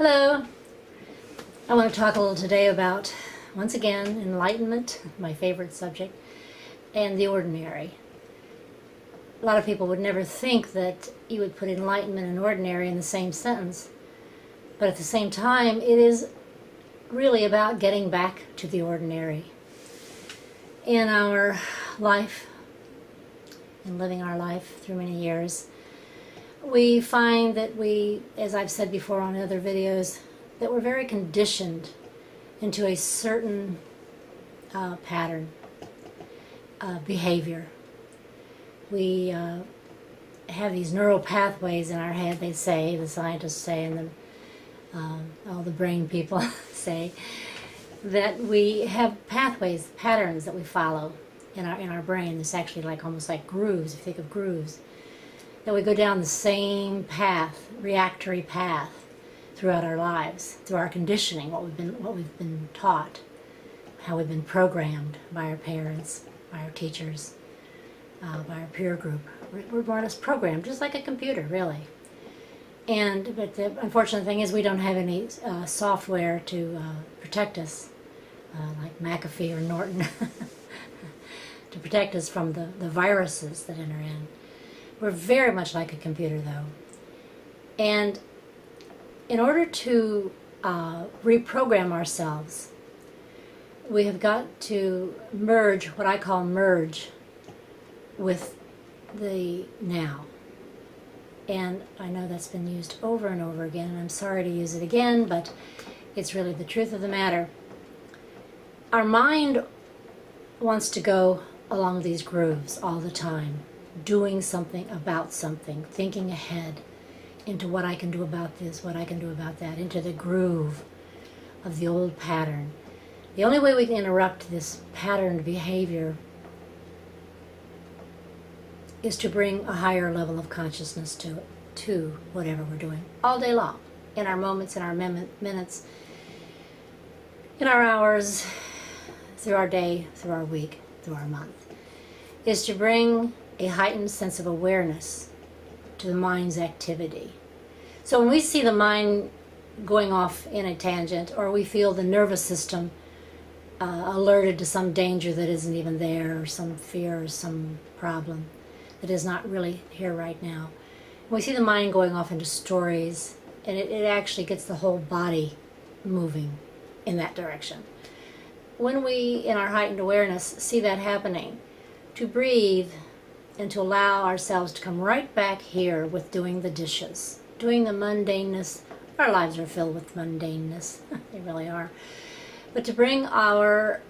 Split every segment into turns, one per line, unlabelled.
Hello. I want to talk a little today about, once again, enlightenment, my favorite subject, and the ordinary. A lot of people would never think that you would put enlightenment and ordinary in the same sentence, but at the same time, it is really about getting back to the ordinary. In our life, in living our life through many years, we find that we, as I've said before on other videos, that we're very conditioned into a certain pattern, behavior. We have these neural pathways in our head, they say, the scientists say, and all the brain people say, that we have pathways, patterns that we follow in our brain. It's actually like almost like grooves, if you think of grooves. That we go down the same path, reactory path, throughout our lives, through our conditioning, what we've been taught, how we've been programmed by our parents, by our teachers, by our peer group. We're more or less programmed, just like a computer, really. But the unfortunate thing is we don't have any software to protect us, like McAfee or Norton, to protect us from the viruses that enter in. We're very much like a computer, though. And in order to reprogram ourselves, we have got to merge, what I call merge, with the now. And I know that's been used over and over again, and I'm sorry to use it again, but it's really the truth of the matter. Our mind wants to go along these grooves all the time, doing something about something, thinking ahead into what I can do about this, what I can do about that, into the groove of the old pattern. The only way we can interrupt this patterned behavior is to bring a higher level of consciousness to whatever we're doing all day long, in our moments, in our minutes, in our hours, through our day, through our week, through our month, is to bring a heightened sense of awareness to the mind's activity. So when we see the mind going off in a tangent, or we feel the nervous system alerted to some danger that isn't even there, or some fear or some problem that is not really here right now, we see the mind going off into stories, and it actually gets the whole body moving in that direction. When we, in our heightened awareness, see that happening, to breathe and to allow ourselves to come right back here with doing the dishes, doing the mundaneness. Our lives are filled with mundaneness. They really are. But to bring our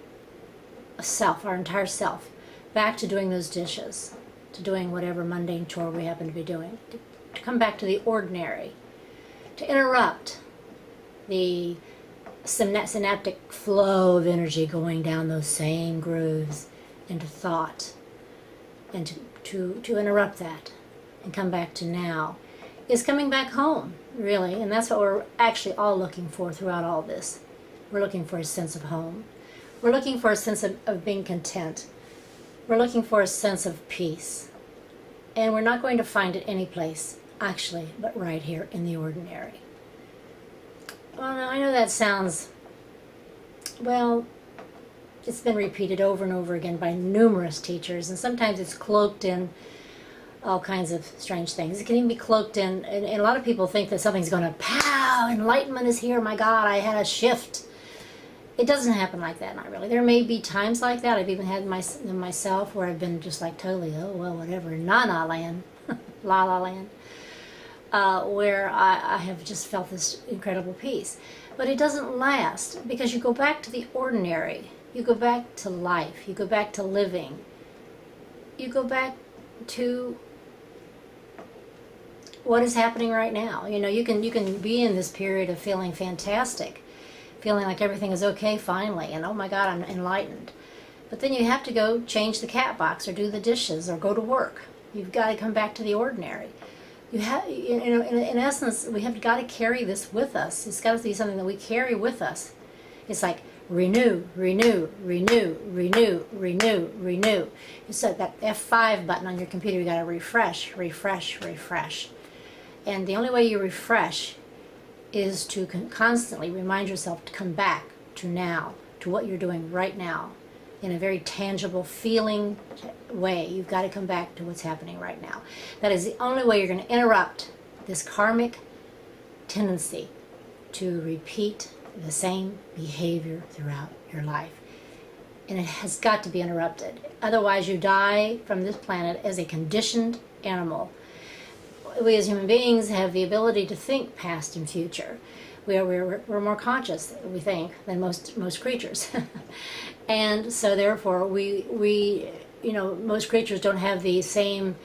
self, our entire self, back to doing those dishes, to doing whatever mundane chore we happen to be doing, to come back to the ordinary, to interrupt the synaptic flow of energy going down those same grooves into thought, and to interrupt that and come back to now, is coming back home, really. And that's what we're actually all looking for throughout all this. We're looking for a sense of home. We're looking for a sense of being content. We're looking for a sense of peace. And we're not going to find it any place, actually, but right here in the ordinary. Well, now, I know that sounds, well, it's been repeated over and over again by numerous teachers, and sometimes it's cloaked in all kinds of strange things. It can even be cloaked in, and a lot of people think that something's going to, pow, enlightenment is here, my God, I had a shift. It doesn't happen like that, not really. There may be times like that. I've even had myself where I've been just like totally, oh, well, whatever, na-na land, la-la land, where I have just felt this incredible peace. But it doesn't last, because you go back to the ordinary. You go back to life. You go back to living. You go back to what is happening right now. You know, you can be in this period of feeling fantastic, feeling like everything is okay finally, and oh my God, I'm enlightened. But then you have to go change the cat box, or do the dishes, or go to work. You've got to come back to the ordinary. You have, in essence, we have got to carry this with us. It's got to be something that we carry with us. It's like renew, renew, renew, renew, renew, renew. It's like that F5 button on your computer. You got to refresh, refresh, refresh. And the only way you refresh is to constantly remind yourself to come back to now, to what you're doing right now, in a very tangible, feeling way. You've got to come back to what's happening right now. That is the only way you're going to interrupt this karmic tendency to repeat the same behavior throughout your life. And it has got to be interrupted. Otherwise, you die from this planet as a conditioned animal. We as human beings have the ability to think past and future. We're more conscious, we think, than most creatures. And so therefore most creatures don't have the same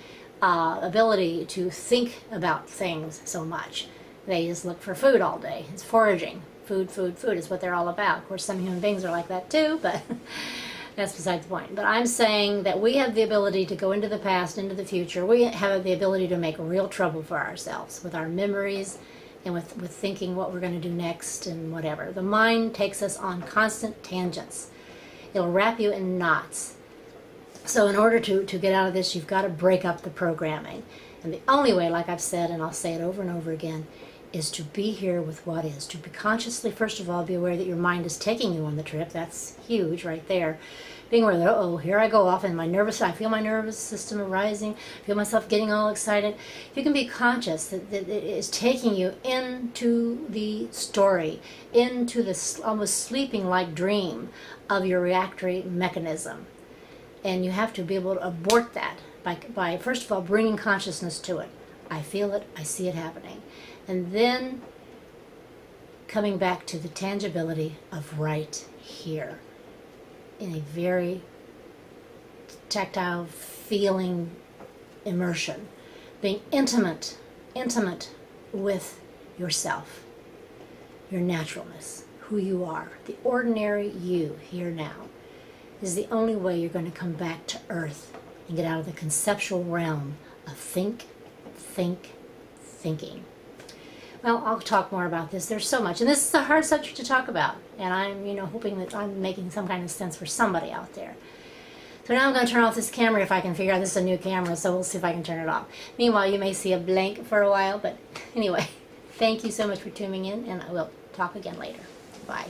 ability to think about things so much. They just look for food all day. It's foraging. Food is what they're all about. Of course, some human beings are like that too, but that's beside the point. But I'm saying that we have the ability to go into the past, into the future. We have the ability to make real trouble for ourselves with our memories and with thinking what we're going to do next and whatever. The mind takes us on constant tangents. It'll wrap you in knots. So in order to get out of this, you've got to break up the programming. And the only way, like I've said, and I'll say it over and over again, is to be here with what is. To be consciously, first of all, be aware that your mind is taking you on the trip. That's huge right there. Being aware that, oh, here I go off and I feel my nervous system arising, feel myself getting all excited. If you can be conscious that it is taking you into the story, into this almost sleeping-like dream of your reactory mechanism. And you have to be able to abort that by first of all, bringing consciousness to it. I feel it, I see it happening. And then coming back to the tangibility of right here in a very tactile feeling immersion, being intimate with yourself, your naturalness, who you are, the ordinary you here now is the only way you're going to come back to earth and get out of the conceptual realm of thinking. Well, I'll talk more about this. There's so much, and this is a hard subject to talk about, and I'm, hoping that I'm making some kind of sense for somebody out there. So now I'm going to turn off this camera if I can figure out. This is a new camera, so we'll see if I can turn it off. Meanwhile, you may see a blank for a while, but anyway, thank you so much for tuning in, and I will talk again later. Bye.